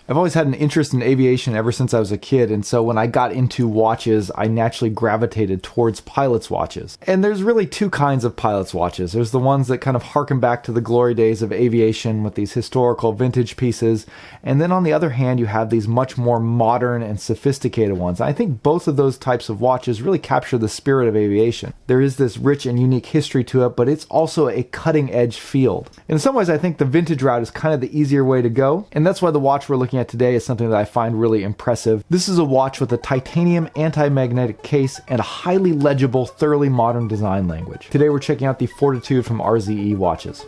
I've always had an interest in aviation ever since I was a kid, and so when I got into watches, I naturally gravitated towards pilot's watches. And there's really two kinds of pilot's watches. There's the ones that kind of harken back to the glory days of aviation with these historical vintage pieces, and then on the other hand, you have these much more modern and sophisticated ones. I think both of those types of watches really capture the spirit of aviation. There is this rich and unique history to it, but it's also a cutting-edge field. In some ways, I think the vintage route is kind of the easier way to go, and that's why the watch we're looking at today is something that I find really impressive. This is a watch with a titanium anti-magnetic case and a highly legible, thoroughly modern design language. Today we're checking out the Fortitude from RZE Watches.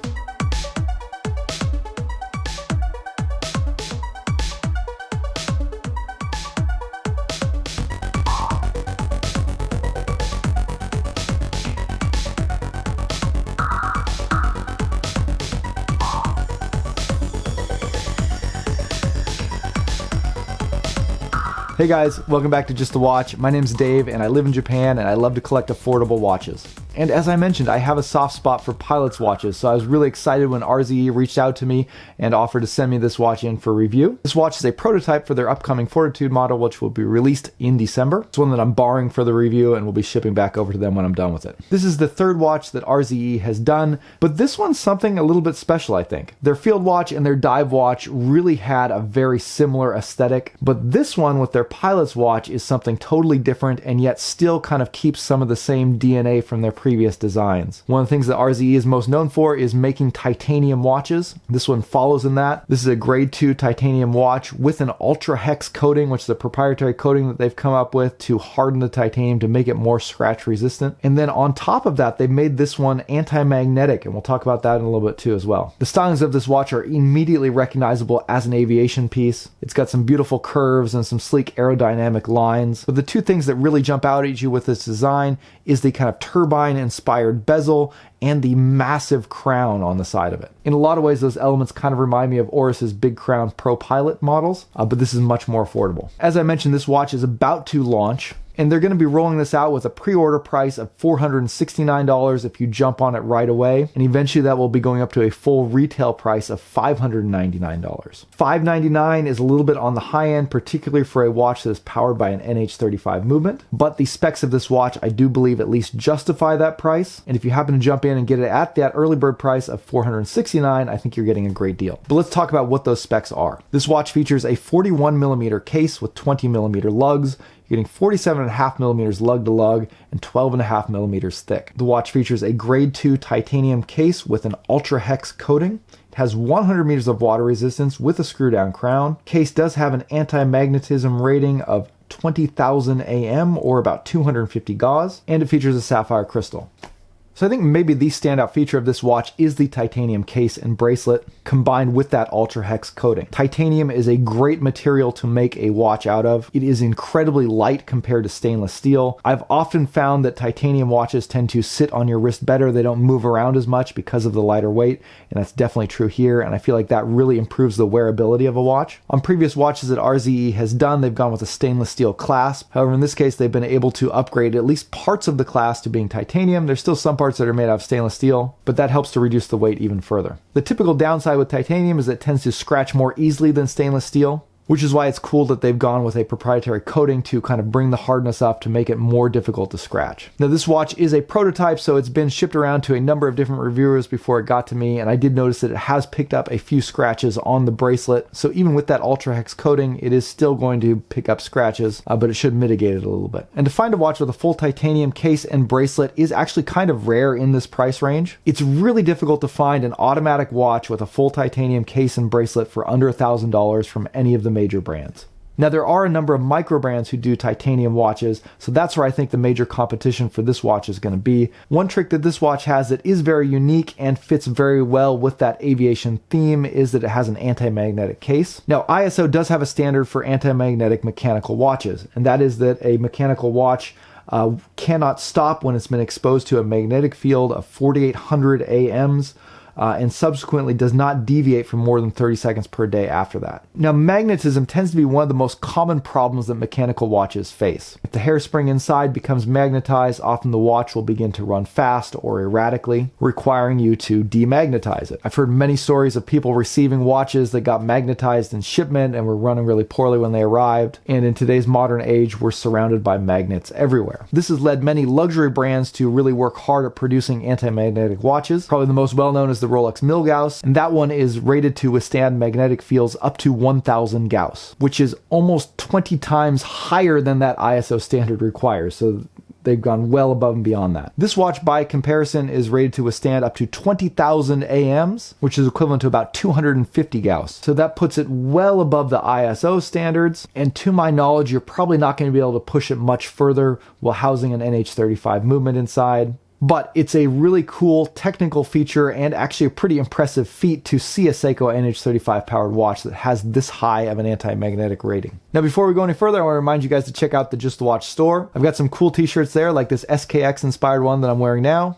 Hey guys, welcome back to Just a Watch. My name's Dave and I live in Japan and I love to collect affordable watches. And as I mentioned, I have a soft spot for pilot's watches, so I was really excited when RZE reached out to me and offered to send me this watch in for review. This watch is a prototype for their upcoming Fortitude model, which will be released in December. It's one that I'm borrowing for the review and will be shipping back over to them when I'm done with it. This is the third watch that RZE has done, but this one's something a little bit special, I think. Their field watch and their dive watch really had a very similar aesthetic, but this one with their pilot's watch is something totally different and yet still kind of keeps some of the same DNA from their previous designs. One of the things that RZE is most known for is making titanium watches. This one follows in that. This is a grade 2 titanium watch with an ultra hex coating, which is a proprietary coating that they've come up with to harden the titanium to make it more scratch resistant. And then on top of that, they've made this one anti-magnetic, and we'll talk about that in a little bit too as well. The stylings of this watch are immediately recognizable as an aviation piece. It's got some beautiful curves and some sleek aerodynamic lines. But the two things that really jump out at you with this design is the kind of turbine-inspired bezel and the massive crown on the side of it. In a lot of ways, those elements kind of remind me of Oris's Big Crown Pro Pilot models, but this is much more affordable. As I mentioned, this watch is about to launch, and they're going to be rolling this out with a pre-order price of $469 if you jump on it right away, and eventually that will be going up to a full retail price of $599. $599 is a little bit on the high end, particularly for a watch that is powered by an NH35 movement, but the specs of this watch I do believe at least justify that price, and if you happen to jump in and get it at that early bird price of $469, I think you're getting a great deal. But let's talk about what those specs are. This watch features a 41mm case with 20mm lugs. You're getting 47.5 millimeters lug to lug and 12.5 millimeters thick. The watch features a grade 2 titanium case with an ultra hex coating. It has 100 meters of water resistance with a screw down crown. Case does have an anti-magnetism rating of 20,000 AM or about 250 gauss, and it features a sapphire crystal. So I think maybe the standout feature of this watch is the titanium case and bracelet combined with that ultra hex coating. Titanium is a great material to make a watch out of. It is incredibly light compared to stainless steel. I've often found that titanium watches tend to sit on your wrist better. They don't move around as much because of the lighter weight, and that's definitely true here, and I feel like that really improves the wearability of a watch. On previous watches that RZE has done, they've gone with a stainless steel clasp. However, in this case, they've been able to upgrade at least parts of the clasp to being titanium. There's still some parts that are made out of stainless steel, but that helps to reduce the weight even further. The typical downside with titanium is that it tends to scratch more easily than stainless steel, which is why it's cool that they've gone with a proprietary coating to kind of bring the hardness up to make it more difficult to scratch. Now this watch is a prototype, so it's been shipped around to a number of different reviewers before it got to me, and I did notice that it has picked up a few scratches on the bracelet. So even with that ultra hex coating, it is still going to pick up scratches, but it should mitigate it a little bit. And to find a watch with a full titanium case and bracelet is actually kind of rare in this price range. It's really difficult to find an automatic watch with a full titanium case and bracelet for under $1,000 from any of the major brands. Now there are a number of micro brands who do titanium watches, so that's where I think the major competition for this watch is going to be. One trick that this watch has that is very unique and fits very well with that aviation theme is that it has an anti-magnetic case. Now ISO does have a standard for anti-magnetic mechanical watches, and that is that a mechanical watch cannot stop when it's been exposed to a magnetic field of 4,800 AMs and subsequently does not deviate for more than 30 seconds per day after that. Now, magnetism tends to be one of the most common problems that mechanical watches face. If the hairspring inside becomes magnetized, often the watch will begin to run fast or erratically, requiring you to demagnetize it. I've heard many stories of people receiving watches that got magnetized in shipment and were running really poorly when they arrived, and in today's modern age, we're surrounded by magnets everywhere. This has led many luxury brands to really work hard at producing anti-magnetic watches. Probably the most well-known is the Rolex Milgauss, and that one is rated to withstand magnetic fields up to 1000 Gauss, which is almost 20 times higher than that ISO standard requires. So they've gone well above and beyond that. This watch, by comparison, is rated to withstand up to 20,000 AMs, which is equivalent to about 250 Gauss. So that puts it well above the ISO standards, and to my knowledge, you're probably not going to be able to push it much further while housing an NH35 movement inside. But it's a really cool technical feature and actually a pretty impressive feat to see a Seiko NH35 powered watch that has this high of an anti-magnetic rating. Now, before we go any further, I want to remind you guys to check out the Just the Watch store. I've got some cool t-shirts there, like this SKX inspired one that I'm wearing now,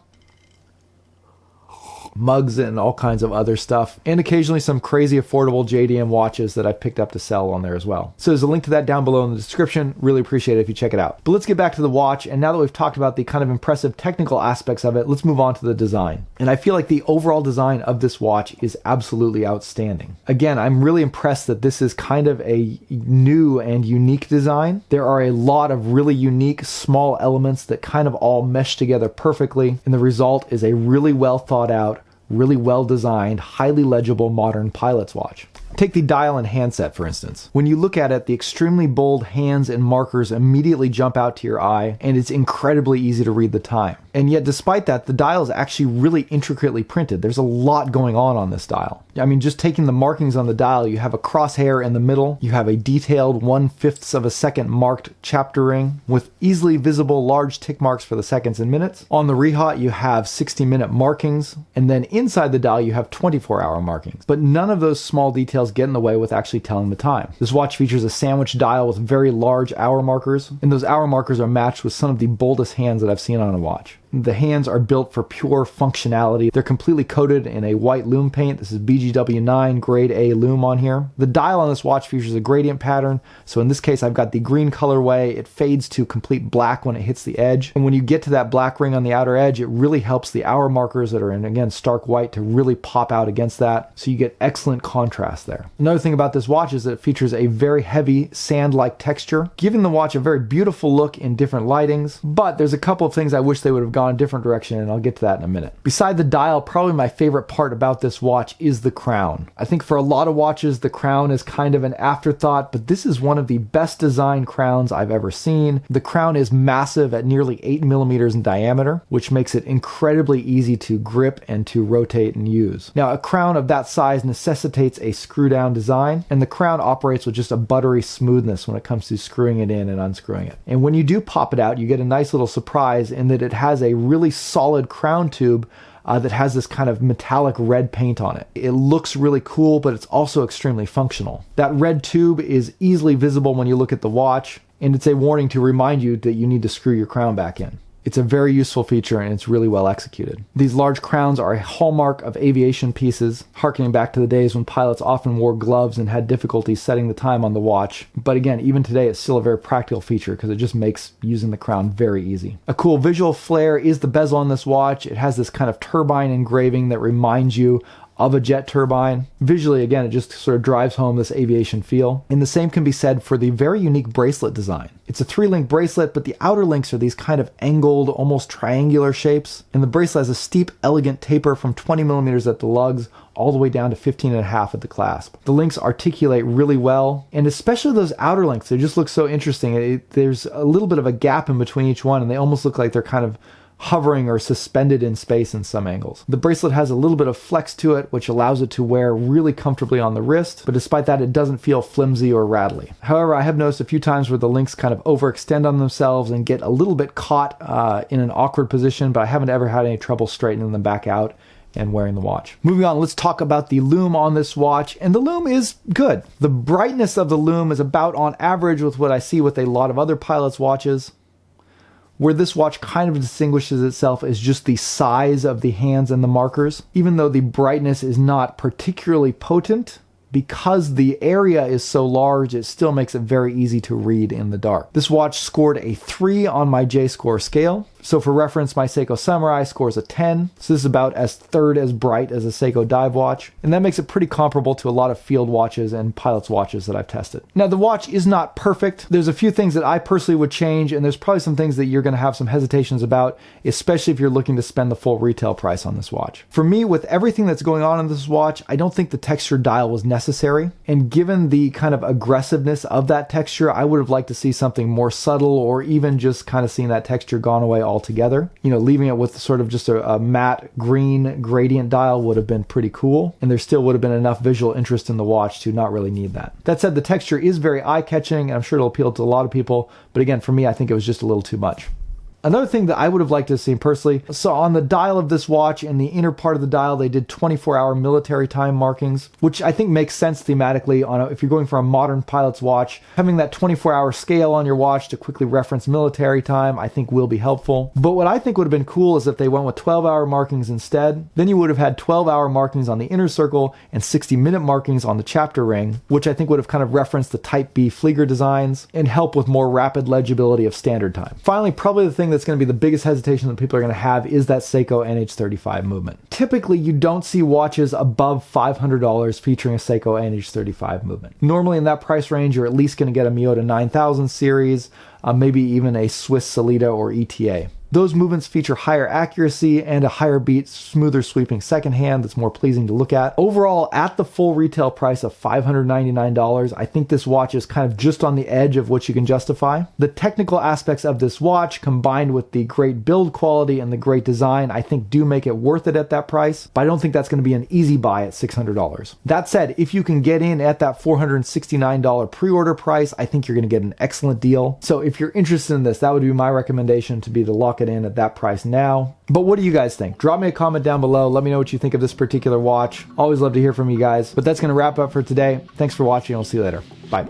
mugs and all kinds of other stuff, and occasionally some crazy affordable JDM watches that I've picked up to sell on there as well. So there's a link to that down below in the description. Really appreciate it if you check it out. But let's get back to the watch, and now that we've talked about the kind of impressive technical aspects of it, let's move on to the design. And I feel like the overall design of this watch is absolutely outstanding. Again, I'm really impressed that this is kind of a new and unique design. There are a lot of really unique small elements that kind of all mesh together perfectly, and the result is a really well thought out, really well-designed, highly legible modern pilot's watch. Take the dial and handset, for instance. When you look at it, the extremely bold hands and markers immediately jump out to your eye, and it's incredibly easy to read the time. And yet, despite that, the dial is actually really intricately printed. There's a lot going on this dial. I mean, just taking the markings on the dial, you have a crosshair in the middle, you have a detailed 1/5 of a second marked chapter ring with easily visible large tick marks for the seconds and minutes. On the rehaut, you have 60-minute markings, and then inside the dial, you have 24-hour markings. But none of those small details get in the way with actually telling the time. This watch features a sandwich dial with very large hour markers, and those hour markers are matched with some of the boldest hands that I've seen on a watch. The hands are built for pure functionality. They're completely coated in a white lume paint. This is BGW9 grade A lume on here. The dial on this watch features a gradient pattern. So in this case, I've got the green colorway. It fades to complete black when it hits the edge. And when you get to that black ring on the outer edge, it really helps the hour markers that are in, again, stark white to really pop out against that. So you get excellent contrast there. Another thing about this watch is that it features a very heavy sand-like texture, giving the watch a very beautiful look in different lightings. But there's a couple of things I wish they would have gone a different direction, and I'll get to that in a minute. Beside the dial, probably my favorite part about this watch is the crown. I think for a lot of watches, the crown is kind of an afterthought, but this is one of the best designed crowns I've ever seen. The crown is massive at nearly 8 millimeters in diameter, which makes it incredibly easy to grip and to rotate and use. Now, a crown of that size necessitates a screw down design, and the crown operates with just a buttery smoothness when it comes to screwing it in and unscrewing it. And when you do pop it out, you get a nice little surprise in that it has a really solid crown tube that has this kind of metallic red paint on it. It looks really cool, but it's also extremely functional. That red tube is easily visible when you look at the watch, and it's a warning to remind you that you need to screw your crown back in. It's a very useful feature, and it's really well executed. These large crowns are a hallmark of aviation pieces, harkening back to the days when pilots often wore gloves and had difficulty setting the time on the watch. But again, even today, it's still a very practical feature because it just makes using the crown very easy. A cool visual flair is the bezel on this watch. It has this kind of turbine engraving that reminds you of a jet turbine. Visually, again, it just sort of drives home this aviation feel. And the same can be said for the very unique bracelet design. It's a 3-link bracelet, but the outer links are these kind of angled, almost triangular shapes. And the bracelet has a steep, elegant taper from 20 millimeters at the lugs all the way down to 15.5 at the clasp. The links articulate really well, and especially those outer links, they just look so interesting. There's a little bit of a gap in between each one, and they almost look like they're kind of hovering or suspended in space in some angles. The bracelet has a little bit of flex to it, which allows it to wear really comfortably on the wrist, but despite that, it doesn't feel flimsy or rattly. However, I have noticed a few times where the links kind of overextend on themselves and get a little bit caught in an awkward position, but I haven't ever had any trouble straightening them back out and wearing the watch. Moving on, let's talk about the lume on this watch, and the lume is good. The brightness of the lume is about on average with what I see with a lot of other pilots' watches. Where this watch kind of distinguishes itself is just the size of the hands and the markers. Even though the brightness is not particularly potent, because the area is so large, it still makes it very easy to read in the dark. This watch scored a 3 on my J-score scale. So for reference, my Seiko Samurai scores a 10. So this is about third as bright as a Seiko dive watch. And that makes it pretty comparable to a lot of field watches and pilot's watches that I've tested. Now the watch is not perfect. There's a few things that I personally would change, and there's probably some things that you're going to have some hesitations about, especially if you're looking to spend the full retail price on this watch. For me, with everything that's going on in this watch, I don't think the texture dial was necessary. And given the kind of aggressiveness of that texture, I would have liked to see something more subtle, or even just kind of seeing that texture gone away altogether. You know, leaving it with sort of just a matte green gradient dial would have been pretty cool, and there still would have been enough visual interest in the watch to not really need that. That said, the texture is very eye-catching, and I'm sure it'll appeal to a lot of people, but again, for me, I think it was just a little too much. Another thing that I would have liked to have seen personally, so on the dial of this watch, in the inner part of the dial, they did 24-hour military time markings, which I think makes sense thematically if you're going for a modern pilot's watch. Having that 24-hour scale on your watch to quickly reference military time, I think will be helpful. But what I think would have been cool is if they went with 12-hour markings instead. Then you would have had 12-hour markings on the inner circle and 60-minute markings on the chapter ring, which I think would have kind of referenced the Type B Flieger designs and help with more rapid legibility of standard time. Finally, probably the thing that's going to be the biggest hesitation that people are going to have is that Seiko NH35 movement. Typically, you don't see watches above $500 featuring a Seiko NH35 movement. Normally in that price range, you're at least going to get a Miyota 9000 series, maybe even a Swiss Solida or ETA. Those movements feature higher accuracy and a higher beat, smoother sweeping second hand that's more pleasing to look at. Overall, at the full retail price of $599, I think this watch is kind of just on the edge of what you can justify. The technical aspects of this watch, combined with the great build quality and the great design, I think do make it worth it at that price, but I don't think that's going to be an easy buy at $600. That said, if you can get in at that $469 pre-order price, I think you're going to get an excellent deal. So if you're interested in this, that would be my recommendation, to be to lock it in at that price now. But what do you guys think? Drop me a comment down below. Let me know what you think of this particular watch. Always love to hear from you guys. But that's going to wrap up for today. Thanks for watching. I'll see you later. Bye.